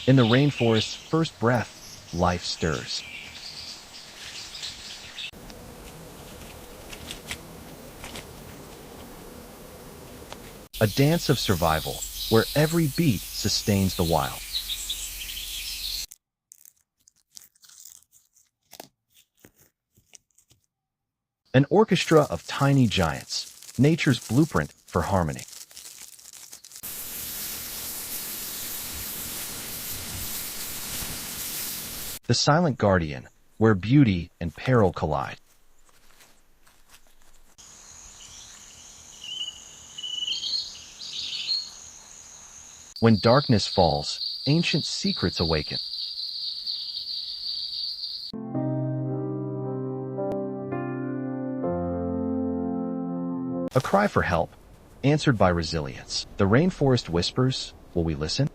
In the rainforest's first breath, life stirs. A dance of survival, where every beat sustains the wild. An orchestra of tiny giants, nature's blueprint for harmony. The silent guardian, where beauty and peril collide. When darkness falls, ancient secrets awaken. A cry for help, answered by resilience. The rainforest whispers, will we listen?